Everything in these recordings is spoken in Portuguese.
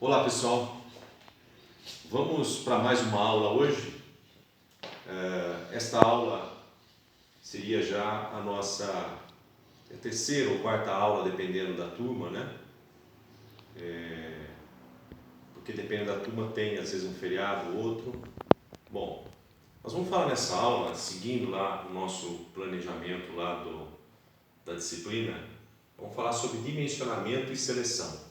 Olá pessoal, vamos para mais uma aula hoje. Esta aula seria já a nossa terceira ou quarta aula, dependendo da turma, né? Porque dependendo da turma tem às vezes um feriado ou outro. Bom, nós vamos falar nessa aula, seguindo lá o nosso planejamento lá da disciplina, vamos falar sobre dimensionamento e seleção.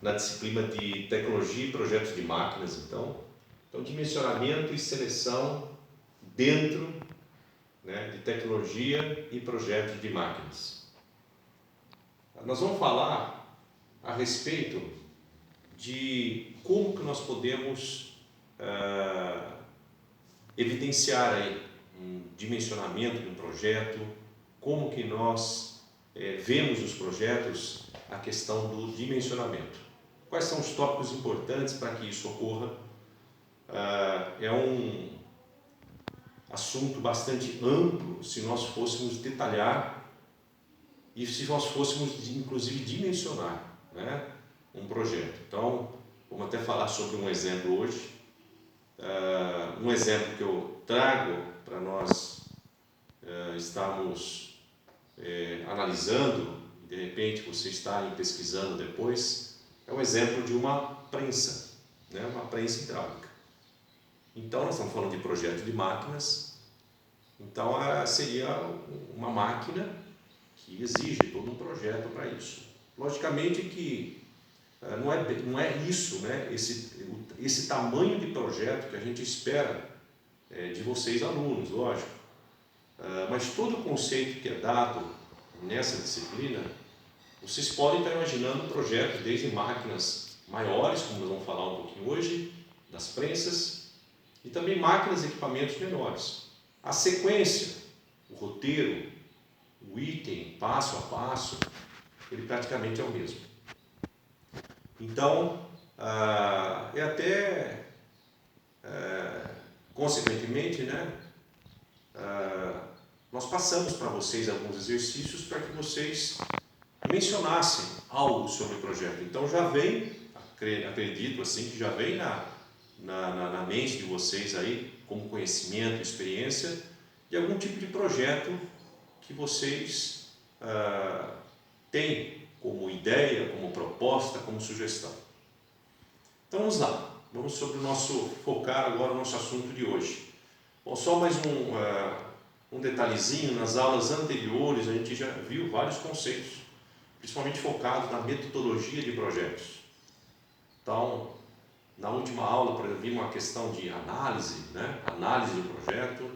Na disciplina de tecnologia e projetos de máquinas, então dimensionamento e seleção dentro, né, de tecnologia e projetos de máquinas. Nós vamos falar a respeito de como que nós podemos evidenciar aí um dimensionamento de um projeto, como que nós vemos nos projetos a questão do dimensionamento. Quais são os tópicos importantes para que isso ocorra? É um assunto bastante amplo se nós fôssemos detalhar e se nós fôssemos inclusive dimensionar, né, um projeto. Então, vamos até falar sobre um exemplo hoje. Um exemplo que eu trago para nós estarmos analisando, de repente você está pesquisando depois, é o exemplo de uma prensa, né, uma prensa hidráulica. Então, nós estamos falando de projeto de máquinas, então seria uma máquina que exige todo um projeto para isso. Logicamente que não é isso, né, esse tamanho de projeto que a gente espera de vocês alunos, lógico. Mas todo o conceito que é dado nessa disciplina, vocês podem estar imaginando um projeto desde máquinas maiores, como nós vamos falar um pouquinho hoje, das prensas, e também máquinas e equipamentos menores. A sequência, o roteiro, o item, passo a passo, ele praticamente é o mesmo. Então, consequentemente, né, nós passamos para vocês alguns exercícios para que vocês mencionassem algo sobre o projeto. Então já vem, acredito assim, que já vem na mente de vocês aí, como conhecimento, experiência, de algum tipo de projeto que vocês têm como ideia, como proposta, como sugestão. Então vamos lá, vamos focar agora o nosso assunto de hoje. Bom, só mais um detalhezinho, nas aulas anteriores a gente já viu vários conceitos, principalmente focados na metodologia de projetos. Então, na última aula, por exemplo, vimos uma questão de análise, né? Análise do projeto,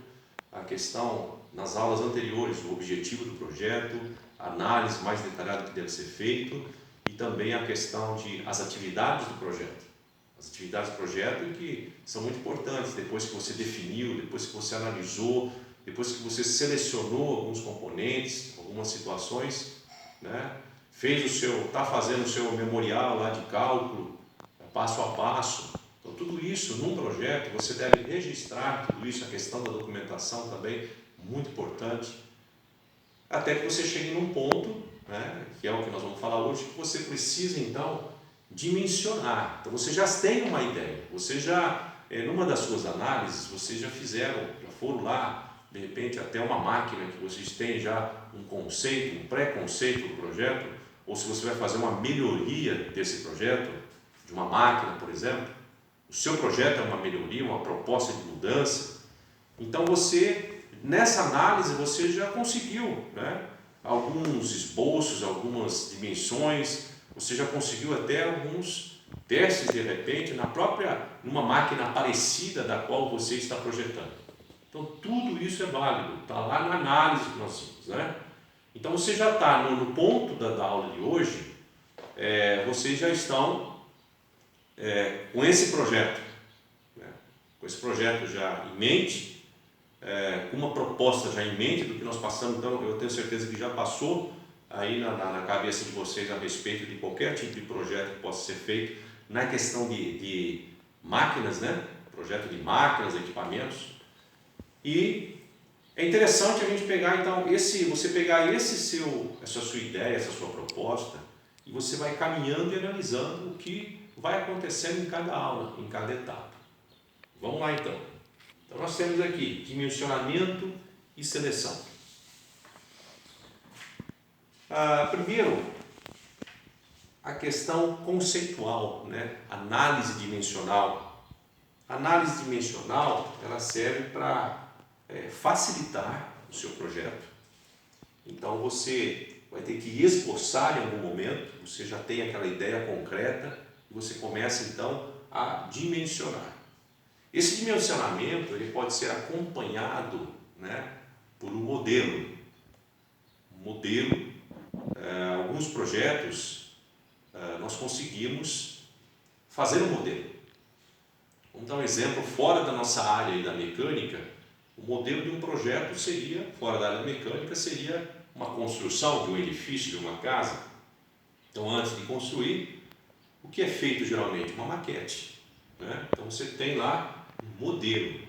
a questão, nas aulas anteriores, o objetivo do projeto, análise mais detalhada que deve ser feito, e também a questão de as atividades do projeto. As atividades do projeto que são muito importantes, depois que você definiu, depois que você analisou, depois que você selecionou alguns componentes, algumas situações, né? Está fazendo o seu memorial lá de cálculo, passo a passo. Então, tudo isso num projeto, você deve registrar tudo isso, a questão da documentação também, muito importante, até que você chegue num ponto, né, que é o que nós vamos falar hoje, que você precisa, então, dimensionar. Então, você já tem uma ideia, você já, numa das suas análises, vocês já foram lá, de repente, até uma máquina que vocês têm já um conceito, um pré-conceito do projeto, ou se você vai fazer uma melhoria desse projeto, de uma máquina, por exemplo, o seu projeto é uma melhoria, uma proposta de mudança. Então nessa análise você já conseguiu, né, alguns esboços, algumas dimensões, você já conseguiu até alguns testes de repente numa máquina parecida da qual você está projetando. Então tudo isso é válido, está lá na análise que nós temos, né? Então você já está no ponto da aula de hoje, vocês já estão com esse projeto, né? Com esse projeto já em mente, com uma proposta já em mente do que nós passamos. Então eu tenho certeza que já passou aí na cabeça de vocês a respeito de qualquer tipo de projeto que possa ser feito na questão de máquinas, né? Projeto de máquinas, equipamentos. E é interessante a gente pegar então essa sua ideia, essa sua proposta, e você vai caminhando e analisando o que vai acontecendo em cada aula, em cada etapa. Vamos lá então. Então nós temos aqui dimensionamento e seleção. Primeiro, a questão conceitual, né? Análise dimensional. A análise dimensional, ela serve para facilitar o seu projeto. Então você vai ter que esboçar em algum momento, você já tem aquela ideia concreta e você começa então a dimensionar. Esse dimensionamento ele pode ser acompanhado, né, por um modelo. Alguns projetos nós conseguimos fazer um modelo. Vamos dar um exemplo fora da nossa área aí da mecânica. O modelo de um projeto seria, fora da área mecânica, seria uma construção de um edifício, de uma casa. Então, antes de construir, o que é feito geralmente? Uma maquete, né? Então, você tem lá um modelo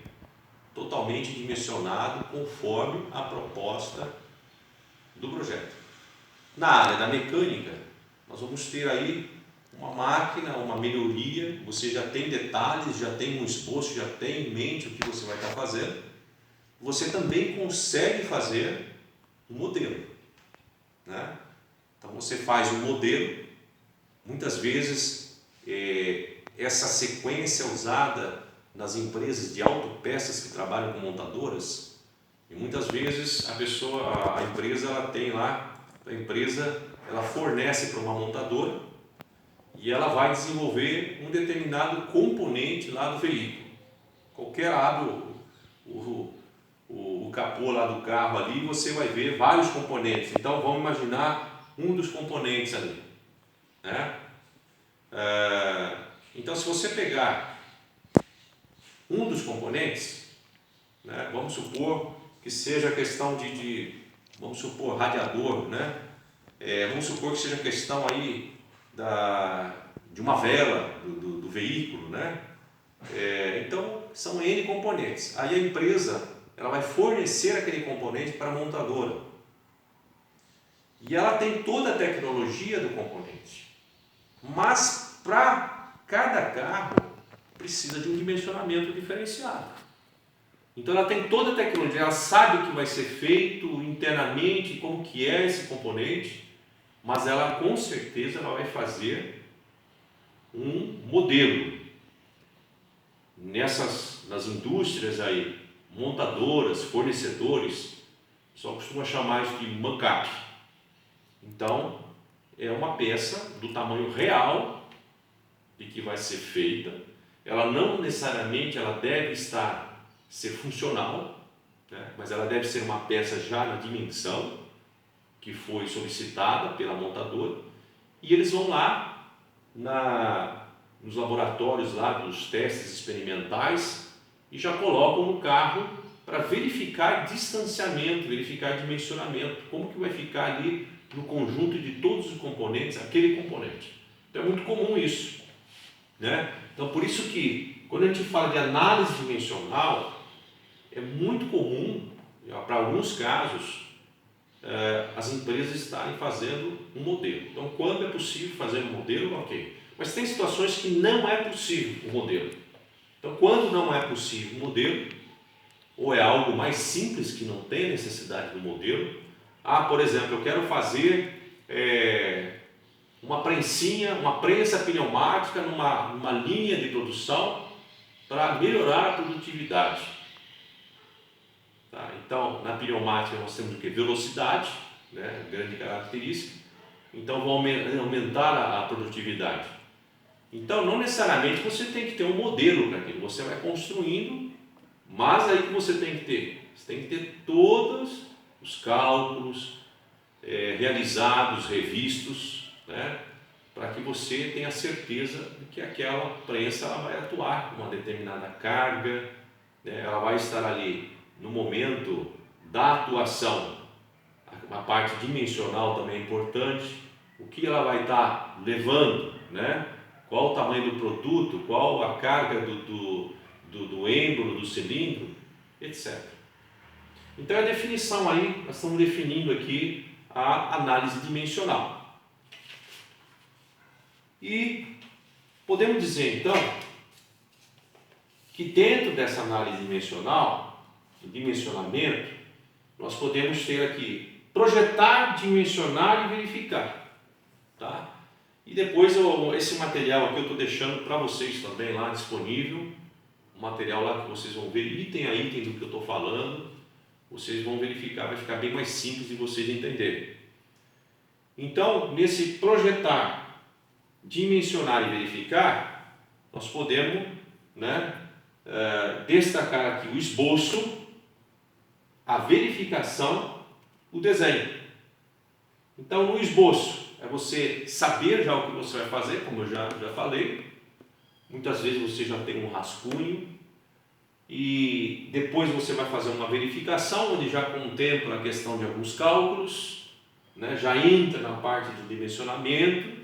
totalmente dimensionado conforme a proposta do projeto. Na área da mecânica, nós vamos ter aí uma máquina, uma melhoria, você já tem detalhes, já tem um esboço, já tem em mente o que você vai estar fazendo. Você também consegue fazer um modelo, né? Então você faz um modelo, muitas vezes essa sequência usada nas empresas de autopeças que trabalham com montadoras, e muitas vezes a empresa ela fornece para uma montadora e ela vai desenvolver um determinado componente lá do veículo. Abre o capô lá do carro ali, você vai ver vários componentes. Então vamos imaginar um dos componentes ali, né? Então se você pegar um dos componentes, né, vamos supor que seja a questão vamos supor radiador, né? Vamos supor que seja a questão aí de uma vela do veículo, né? Então são N componentes. Aí a empresa ela vai fornecer aquele componente para a montadora. E ela tem toda a tecnologia do componente. Mas para cada carro precisa de um dimensionamento diferenciado. Então ela tem toda a tecnologia, ela sabe o que vai ser feito internamente, como que é esse componente, mas ela com certeza ela vai fazer um modelo. Nas indústrias aí, montadoras, fornecedores, só costuma chamar isso de mock-up. Então, é uma peça do tamanho real de que vai ser feita. Ela não necessariamente ela deve ser funcional, né? Mas ela deve ser uma peça já na dimensão que foi solicitada pela montadora. E eles vão lá nos laboratórios lá dos testes experimentais e já colocam no carro para verificar distanciamento, verificar dimensionamento, como que vai ficar ali no conjunto de todos os componentes, aquele componente. Então é muito comum isso, né? Então por isso que quando a gente fala de análise dimensional, é muito comum, para alguns casos, as empresas estarem fazendo um modelo. Então quando é possível fazer um modelo, ok. Mas tem situações que não é possível o modelo. Então quando não é possível o modelo, ou é algo mais simples que não tem necessidade do modelo. Por exemplo, eu quero fazer uma prensa pneumática numa linha de produção para melhorar a produtividade. Tá? Então, na pneumática nós temos o que? Velocidade, né? Grande característica. Então, vou aumentar a produtividade. Então, não necessariamente você tem que ter um modelo para aquilo, você vai construindo, mas aí que você tem que ter? Você tem que ter todos os cálculos realizados, revistos, né? Para que você tenha certeza de que aquela prensa ela vai atuar com uma determinada carga, né? Ela vai estar ali no momento da atuação. A parte dimensional também é importante, o que ela vai estar levando, né? Qual o tamanho do produto, qual a carga do êmbolo, do cilindro, etc. Então a definição aí, nós estamos definindo aqui a análise dimensional. E podemos dizer então que dentro dessa análise dimensional, do dimensionamento, nós podemos ter aqui projetar, dimensionar e verificar, tá? E depois esse material aqui eu estou deixando para vocês também lá disponível, um material lá que vocês vão ver item a item do que eu estou falando, vocês vão verificar, vai ficar bem mais simples de vocês entenderem. Então, nesse projetar, dimensionar e verificar, nós podemos, né, destacar aqui o esboço, a verificação, o desenho. Então, no esboço, é você saber já o que você vai fazer, como eu já falei. Muitas vezes você já tem um rascunho e depois você vai fazer uma verificação, onde já contempla a questão de alguns cálculos, né? Já entra na parte do dimensionamento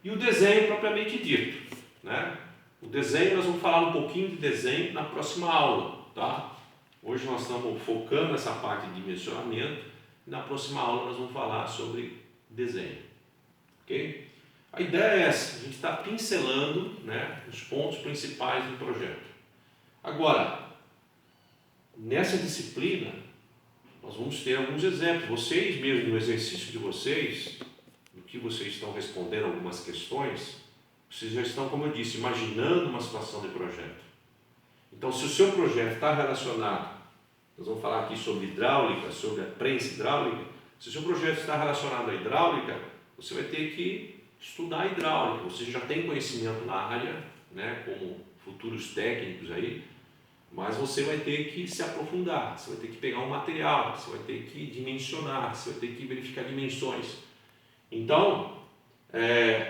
e o desenho propriamente dito, né? O desenho, nós vamos falar um pouquinho de desenho na próxima aula, tá? Hoje nós estamos focando nessa parte de dimensionamento e na próxima aula nós vamos falar sobre desenho, ok? A ideia é essa, a gente está pincelando, né, os pontos principais do projeto. Agora, nessa disciplina, nós vamos ter alguns exemplos. Vocês mesmo, no exercício de vocês, no que vocês estão respondendo algumas questões, vocês já estão, como eu disse, imaginando uma situação de projeto. Então, se o seu projeto está relacionado, nós vamos falar aqui sobre hidráulica, sobre a prensa hidráulica, se o seu projeto está relacionado à hidráulica, você vai ter que estudar a hidráulica, você já tem conhecimento na área, né, como futuros técnicos aí, mas você vai ter que se aprofundar, você vai ter que pegar um material, você vai ter que dimensionar, você vai ter que verificar dimensões. Então,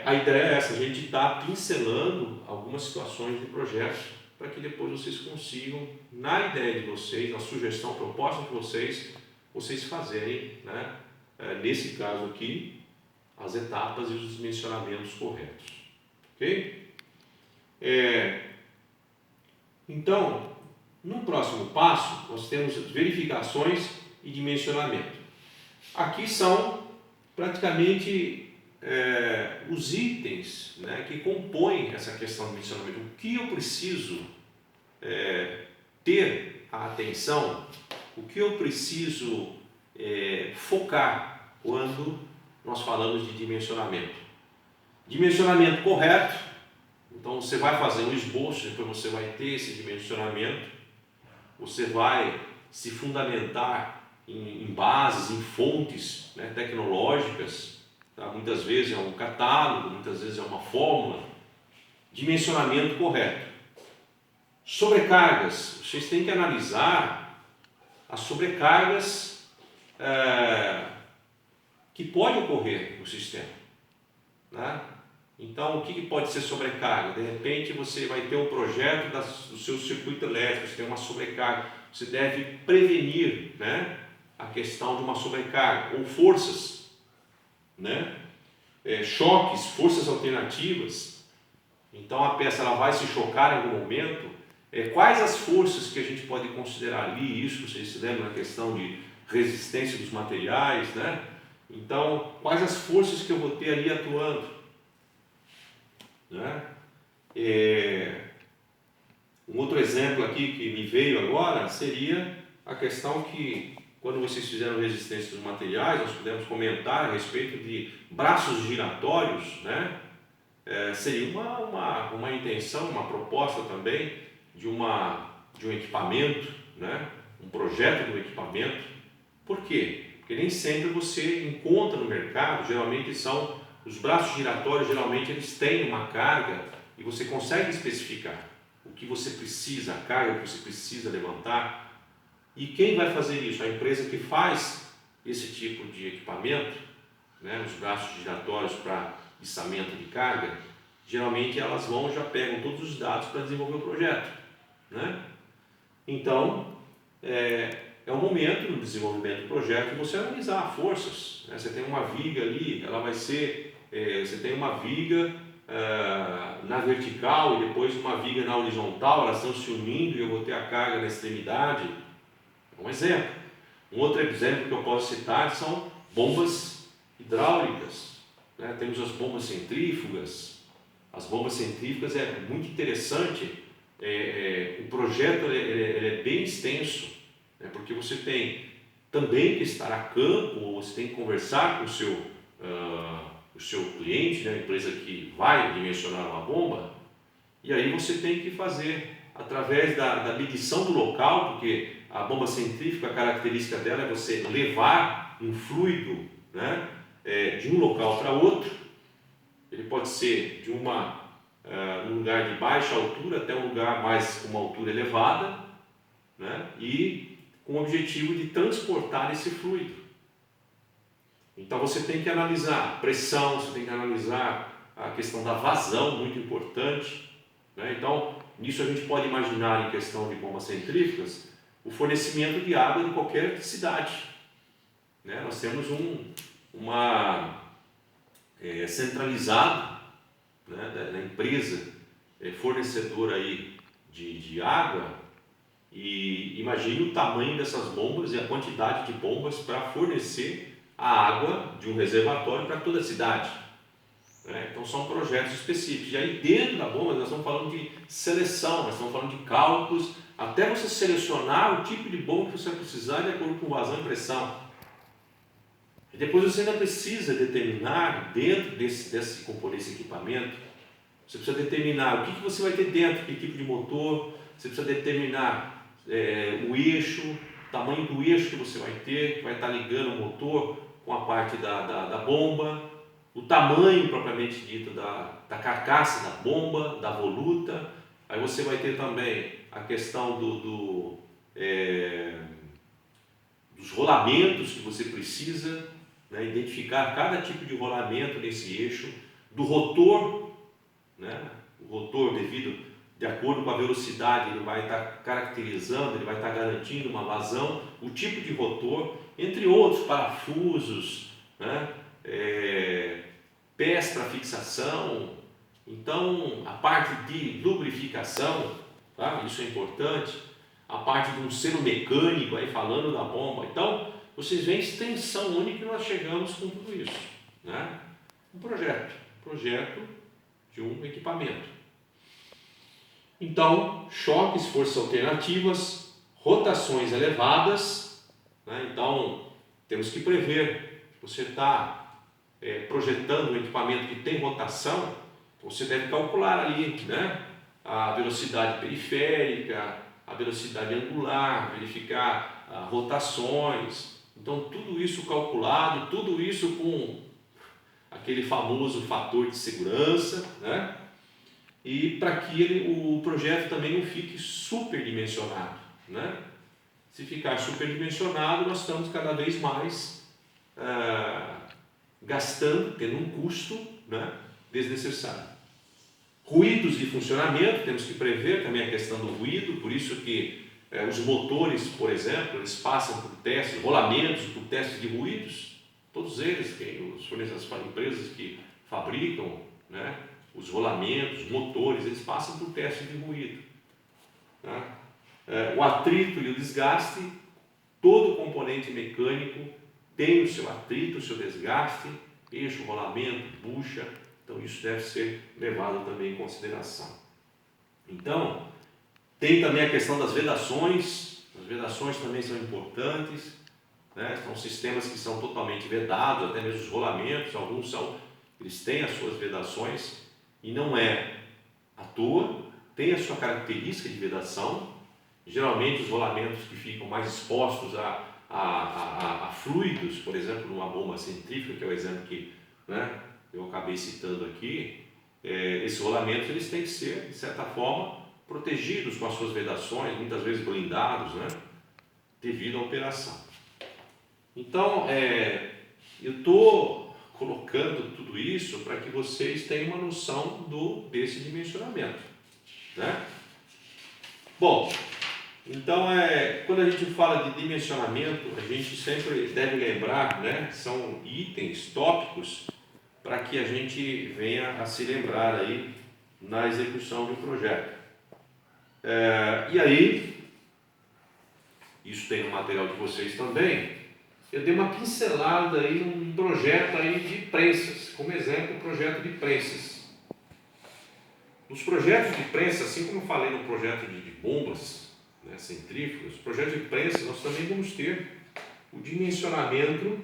a ideia é essa, a gente está pincelando algumas situações de projetos para que depois vocês consigam, na ideia de vocês, na sugestão, proposta de vocês fazerem, né, nesse caso aqui, as etapas e os dimensionamentos corretos. Ok? Então, no próximo passo, nós temos verificações e dimensionamento. Aqui são praticamente os itens, né, que compõem essa questão do dimensionamento. O que eu preciso ter a atenção, o que eu preciso focar quando nós falamos de dimensionamento. Dimensionamento correto, então você vai fazer um esboço, depois você vai ter esse dimensionamento, você vai se fundamentar em bases, em fontes, né, tecnológicas, tá? Muitas vezes é um catálogo, muitas vezes é uma fórmula. Dimensionamento correto. Sobrecargas, vocês têm que analisar as sobrecargas que pode ocorrer no sistema, né? Então, o que pode ser sobrecarga? De repente, você vai ter um projeto do seu circuito elétrico, você tem uma sobrecarga, você deve prevenir, né, a questão de uma sobrecarga, ou forças, né? Choques, forças alternativas. Então, a peça ela vai se chocar em algum momento. Quais as forças que a gente pode considerar ali? Isso, vocês se lembram da questão de resistência dos materiais, né? Então, quais as forças que eu vou ter ali atuando, né? Um outro exemplo aqui que me veio agora seria a questão que, quando vocês fizeram resistência dos materiais, nós pudemos comentar a respeito de braços giratórios, né? Seria uma intenção, uma proposta também de um equipamento, né? Um projeto de um equipamento. Por quê? Porque nem sempre você encontra no mercado, geralmente são os braços giratórios, geralmente eles têm uma carga e você consegue especificar o que você precisa, a carga que você precisa levantar. E quem vai fazer isso? A empresa que faz esse tipo de equipamento, né, os braços giratórios para içamento de carga, geralmente elas já pegam todos os dados para desenvolver o projeto, né? Então, é um momento no desenvolvimento do projeto de você analisar forças, né? Você tem uma viga ali, ela vai ser, você tem uma viga na vertical e depois uma viga na horizontal, elas estão se unindo e eu vou ter a carga na extremidade. Um exemplo. Um outro exemplo que eu posso citar são bombas hidráulicas, né? Temos as bombas centrífugas, as bombas centrífugas é muito interessante. O projeto ele é bem extenso, né? Porque você tem também que estar a campo, ou você tem que conversar com o seu cliente, né? A empresa que vai dimensionar uma bomba, e aí você tem que fazer através da medição do local, porque a bomba centrífuga, a característica dela é você levar um fluido, né? De um local para outro. Ele pode ser de um lugar de baixa altura até um lugar mais com uma altura elevada, né? E com o objetivo de transportar esse fluido. Então você tem que analisar pressão, você tem que analisar a questão da vazão, muito importante, né? Então, nisso a gente pode imaginar, em questão de bombas centrífugas, o fornecimento de água de qualquer cidade, né? Nós temos centralizado, né, da empresa fornecedora aí de água, e imagine o tamanho dessas bombas e a quantidade de bombas para fornecer a água de um reservatório para toda a cidade, né? Então são projetos específicos, e aí dentro da bomba nós estamos falando de seleção, nós estamos falando de cálculos, até você selecionar o tipo de bomba que você vai precisar de acordo com vazão e pressão. E depois você ainda precisa determinar, dentro desse componente, desse equipamento, você precisa determinar o que você vai ter dentro, que tipo de motor, você precisa determinar o eixo, o tamanho do eixo que você vai ter, que vai estar ligando o motor com a parte da bomba, o tamanho propriamente dito da carcaça da bomba, da voluta. Aí você vai ter também a questão dos rolamentos que você precisa, né? Identificar cada tipo de rolamento nesse eixo, do rotor, né? O rotor, de acordo com a velocidade, ele vai estar caracterizando, ele vai estar garantindo uma vazão, o tipo de rotor, entre outros, parafusos, né? Pés para fixação. Então, a parte de lubrificação, tá? Isso é importante, a parte de um selo mecânico, aí falando da bomba. Então, vocês veem a extensão onde que nós chegamos com tudo isso, né? Um projeto de um equipamento. Então, choques, forças alternativas, rotações elevadas, né? Então, temos que prever. Você está projetando um equipamento que tem rotação, você deve calcular ali, né? A velocidade periférica, a velocidade angular, verificar rotações. Então, tudo isso calculado, tudo isso com aquele famoso fator de segurança, né? E para que o projeto também não fique superdimensionado, né? Se ficar superdimensionado, nós estamos cada vez mais gastando, tendo um custo, né, desnecessário. Ruídos de funcionamento, temos que prever também a questão do ruído, por isso que os motores, por exemplo, eles passam por testes, rolamentos, por testes de ruídos, todos eles, as empresas que fabricam, né, os rolamentos, os motores, eles passam por testes de ruído, né? O atrito e o desgaste, todo componente mecânico tem o seu atrito, o seu desgaste, eixo, rolamento, bucha, então isso deve ser levado também em consideração. Então, tem também a questão das vedações, as vedações também são importantes, né? São sistemas que são totalmente vedados, até mesmo os rolamentos, eles têm as suas vedações, e não é à toa, tem a sua característica de vedação. Geralmente os rolamentos que ficam mais expostos a fluidos, por exemplo, numa bomba centrífuga, que é o exemplo que, né, eu acabei citando aqui, esses rolamentos eles têm que ser, de certa forma, protegidos com as suas vedações, muitas vezes blindados, né, devido à operação. Então, eu estou colocando tudo isso para que vocês tenham uma noção desse dimensionamento, né? Bom, então quando a gente fala de dimensionamento, a gente sempre deve lembrar, né? São itens, tópicos, para que a gente venha a se lembrar aí na execução de um projeto. E aí, isso tem no material de vocês também. Eu dei uma pincelada aí num projeto aí de prensas, como exemplo, o projeto de prensas. Nos projetos de prensa, assim como eu falei no projeto de bombas, né, centrífugas, projetos de prensa, nós também vamos ter o dimensionamento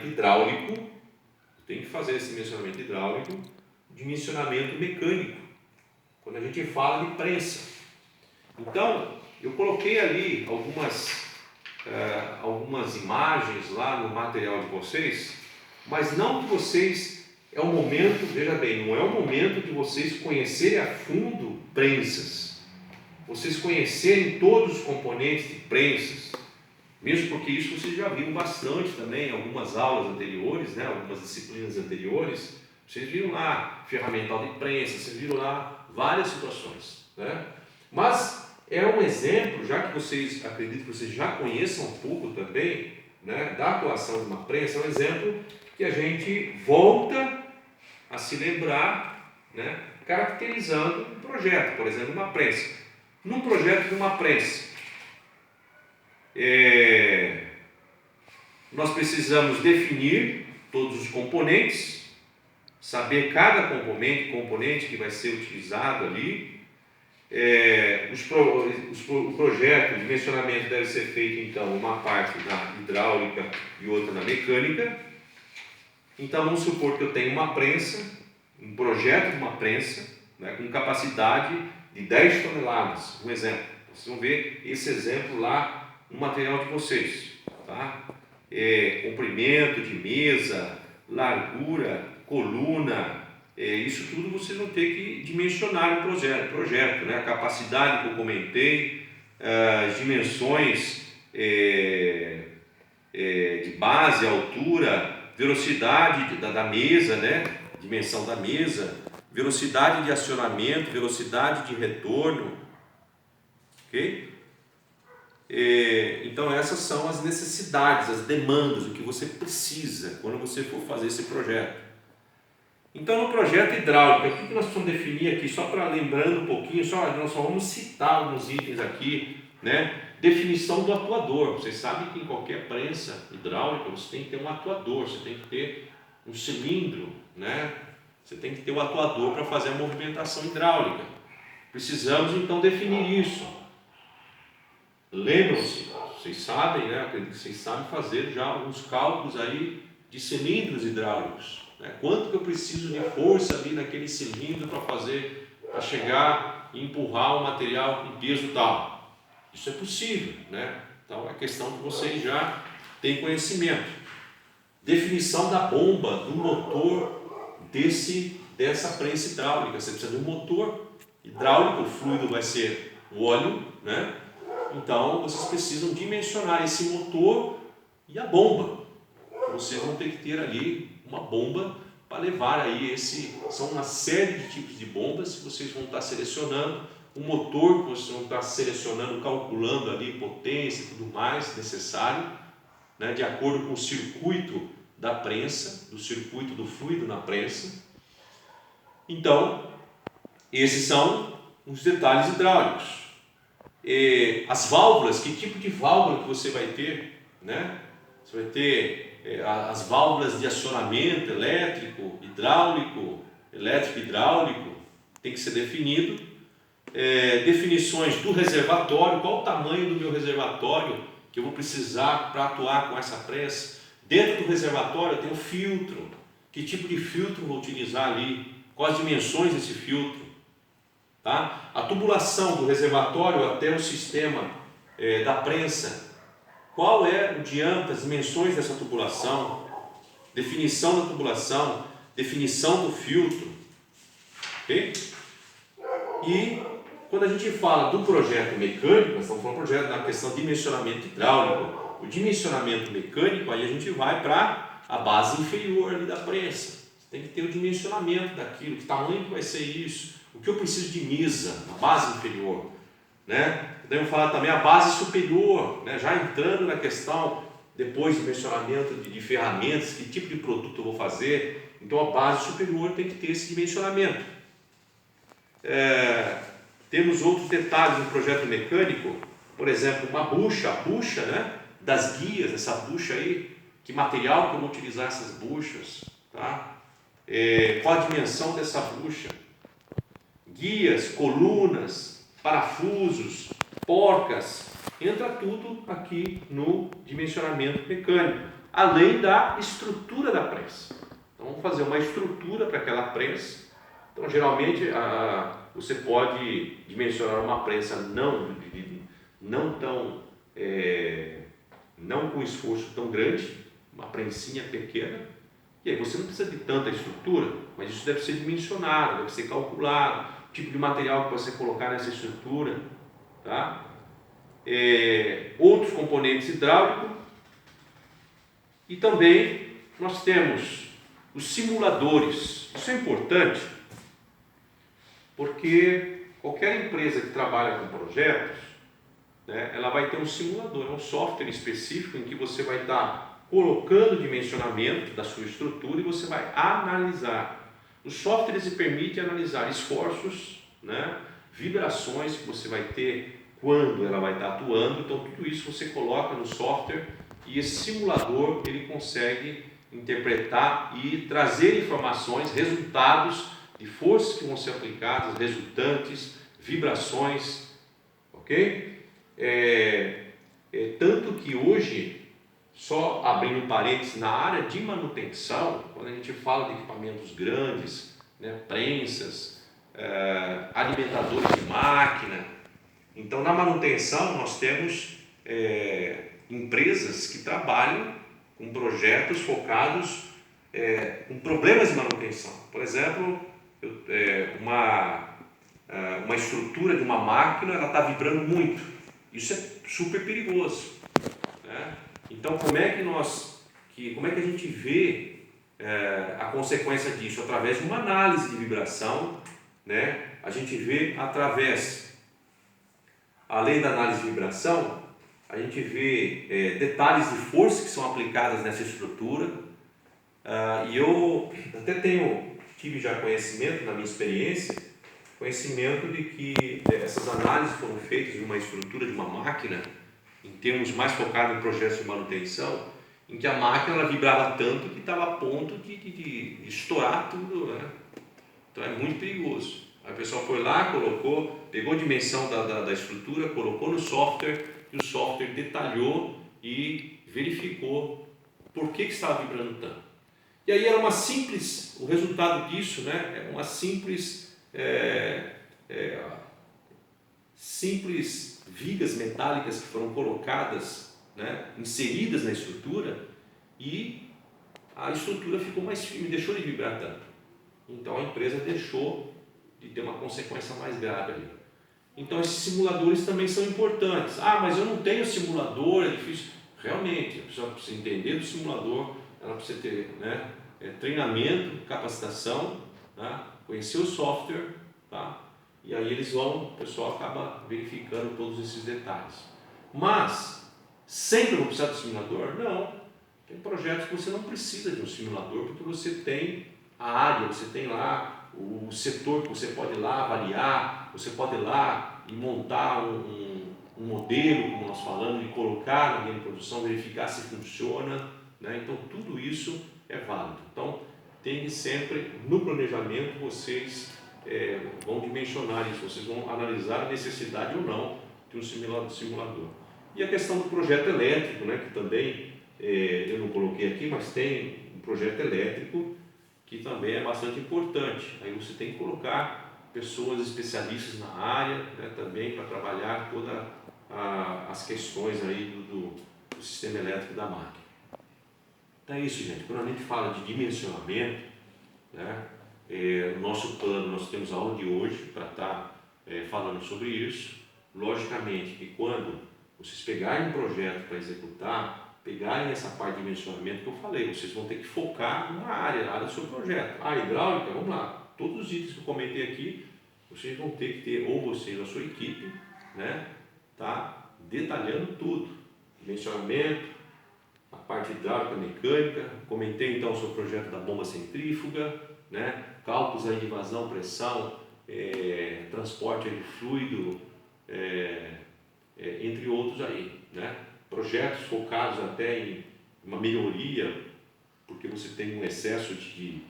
hidráulico, tem que fazer esse dimensionamento hidráulico, dimensionamento mecânico, quando a gente fala de prensa. Então, eu coloquei ali algumas imagens lá no material de vocês, mas não que vocês, é o momento, veja bem, não é o momento de vocês conhecerem a fundo prensas, vocês conhecerem todos os componentes de prensas, mesmo porque isso vocês já viram bastante também em algumas aulas anteriores, né, algumas disciplinas anteriores, vocês viram lá ferramental de prensa, vocês viram lá várias situações, né? Mas é um exemplo, já que vocês, acredito que vocês já conheçam um pouco também, né, da atuação de uma prensa, é um exemplo que a gente volta a se lembrar, né, caracterizando um projeto, por exemplo, uma prensa. Num projeto de uma prensa, nós precisamos definir todos os componentes, saber cada componente que vai ser utilizado ali. O projeto de dimensionamento deve ser feito, então, uma parte na hidráulica e outra na mecânica. Então, vamos supor que eu tenho uma prensa, um projeto de uma prensa, né, com capacidade de 10 toneladas, um exemplo. Vocês vão ver esse exemplo lá no material de vocês, tá? Comprimento de mesa, largura, coluna, isso tudo vocês vão ter que dimensionar no projeto, né? A capacidade que eu comentei, as dimensões de base, altura, velocidade da mesa, né? Dimensão da mesa, velocidade de acionamento, velocidade de retorno, ok? Então essas são as necessidades, as demandas, o que você precisa quando você for fazer esse projeto. Então no projeto hidráulico, o que nós precisamos definir aqui, só para lembrando um pouquinho, nós só vamos citar alguns itens aqui, né? Definição do atuador. Vocês sabem que em qualquer prensa hidráulica você tem que ter um atuador, você tem que ter um cilindro, né? Você tem que ter o atuador para fazer a movimentação hidráulica. Precisamos então definir isso. Lembram-se, vocês sabem, né? Acredito que vocês sabem fazer já alguns cálculos aí de cilindros hidráulicos, né? Quanto que eu preciso de força ali naquele cilindro para chegar e empurrar o material com peso tal. Isso é possível, né? Então é questão que vocês já têm conhecimento. Definição da bomba, do motor dessa prensa hidráulica. Você precisa de um motor hidráulico, o fluido vai ser o óleo, né? Então vocês precisam dimensionar esse motor e a bomba. Vocês vão ter que ter ali uma bomba para levar aí são uma série de tipos de bombas que vocês vão estar selecionando, um motor que vocês vão estar selecionando, calculando ali potência e tudo mais necessário, né, de acordo com o circuito da prensa, do circuito do fluido na prensa. Então, esses são os detalhes hidráulicos. As válvulas, que tipo de válvula que você vai ter, né? Você vai ter as válvulas de acionamento elétrico, hidráulico, tem que ser definido. Definições do reservatório, qual o tamanho do meu reservatório que eu vou precisar para atuar com essa prensa. Dentro do reservatório eu tenho filtro, que tipo de filtro eu vou utilizar ali, quais as dimensões desse filtro, tá? A tubulação do reservatório até o sistema da prensa, qual é o diâmetro, as dimensões dessa tubulação, definição da tubulação, definição do filtro, ok? E quando a gente fala do projeto mecânico, nós estamos falando do projeto na questão de dimensionamento hidráulico. O dimensionamento mecânico, aí a gente vai para a base inferior ali da prensa. Você tem que ter o dimensionamento daquilo, que tamanho que vai ser isso, o que eu preciso de mesa, na base inferior, né? Podemos falar também a base superior, né? Já entrando na questão, depois do dimensionamento de ferramentas, que tipo de produto eu vou fazer. Então a base superior tem que ter esse dimensionamento. Temos outros detalhes no projeto mecânico, por exemplo, uma bucha, a bucha, né, das guias, essa bucha aí, que material que eu vou utilizar essas buchas, tá? Qual a dimensão dessa bucha, guias, colunas, parafusos, porcas, entra tudo aqui no dimensionamento mecânico, além da estrutura da prensa. Então vamos fazer uma estrutura para aquela prensa. Então geralmente você pode dimensionar uma prensa não com esforço tão grande, uma prensinha pequena, e aí você não precisa de tanta estrutura, mas isso deve ser dimensionado, deve ser calculado, o tipo de material que você colocar nessa estrutura, tá? Outros componentes hidráulicos, e também nós temos os simuladores. Isso é importante porque qualquer empresa que trabalha com projetos, né, ela vai ter um simulador, um software específico em que você vai estar colocando o dimensionamento da sua estrutura e você vai analisar. Os softwares lhe permitem analisar esforços, né, vibrações que você vai ter quando ela vai estar atuando. Então tudo isso você coloca no software e esse simulador ele consegue interpretar e trazer informações, resultados de forças que vão ser aplicadas, resultantes, vibrações, ok? Tanto que hoje, só abrindo um parênteses, na área de manutenção, quando a gente fala de equipamentos grandes, né, prensas, alimentadores de máquina, então na manutenção nós temos empresas que trabalham com projetos focados em problemas de manutenção. Por exemplo, uma estrutura de uma máquina está vibrando muito. Isso é super perigoso, né? Então, como é que a gente vê a consequência disso? Através de uma análise de vibração, né? A gente vê além da análise de vibração, a gente vê detalhes de força que são aplicadas nessa estrutura. E eu até tive já conhecimento, na minha experiência, conhecimento de que essas análises foram feitas de uma estrutura de uma máquina, em termos mais focados em projetos de manutenção, em que a máquina ela vibrava tanto que estava a ponto de estourar tudo, né? Então é muito perigoso. Aí o pessoal foi lá, pegou a dimensão da estrutura, colocou no software, e o software detalhou e verificou por que estava vibrando tanto. E aí era o resultado disso, né, é uma simples vigas metálicas que foram colocadas, né, inseridas na estrutura, e a estrutura ficou mais firme, deixou de vibrar tanto. Então a empresa deixou de ter uma consequência mais grave ali. Então esses simuladores também são importantes. Mas eu não tenho simulador, é difícil. Realmente, a pessoa precisa entender do simulador, ela precisa ter, né, treinamento, capacitação, tá? Conhecer o software, tá? E aí o pessoal acaba verificando todos esses detalhes. Mas, sempre vou precisar do simulador? Não. Tem projetos que você não precisa de um simulador, porque você tem a área, você tem lá o setor que você pode ir lá avaliar, você pode ir lá e montar um modelo, como nós falamos, e colocar na linha de produção, verificar se funciona, né? Então tudo isso é válido. Então tem que sempre, no planejamento, vocês vão dimensionar isso, vocês vão analisar a necessidade ou não de um simulador. E a questão do projeto elétrico, né, que também eu não coloquei aqui, mas tem um projeto elétrico que também é bastante importante. Aí você tem que colocar pessoas especialistas na área, né, também para trabalhar todas as questões aí do sistema elétrico da máquina. Então é isso, gente. Quando a gente fala de dimensionamento, né, no nosso plano nós temos a aula de hoje para estar falando sobre isso. Logicamente que quando vocês pegarem um projeto para executar, pegarem essa parte de dimensionamento que eu falei, vocês vão ter que focar numa área, na área do seu projeto. Hidráulica, vamos lá. Todos os itens que eu comentei aqui, vocês vão ter que ter, ou vocês, a sua equipe, né, tá detalhando tudo. Dimensionamento, a parte hidráulica, mecânica. Comentei então sobre o projeto da bomba centrífuga, né, cálculos aí de vazão, pressão, transporte aí de fluido, entre outros aí, né? Projetos focados até em uma melhoria, porque você tem um excesso de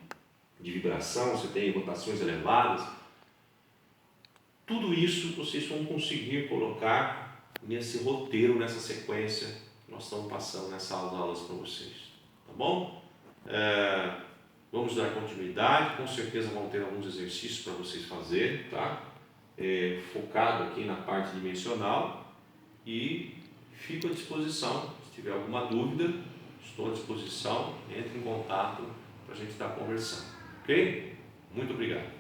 vibração, você tem rotações elevadas. Tudo isso vocês vão conseguir colocar nesse roteiro, nessa sequência que nós estamos passando nessas aulas para vocês, tá bom? Vamos dar continuidade, com certeza vão ter alguns exercícios para vocês fazerem, tá? Focado aqui na parte dimensional, e fico à disposição. Se tiver alguma dúvida, estou à disposição, entre em contato para a gente estar conversando, ok? Muito obrigado.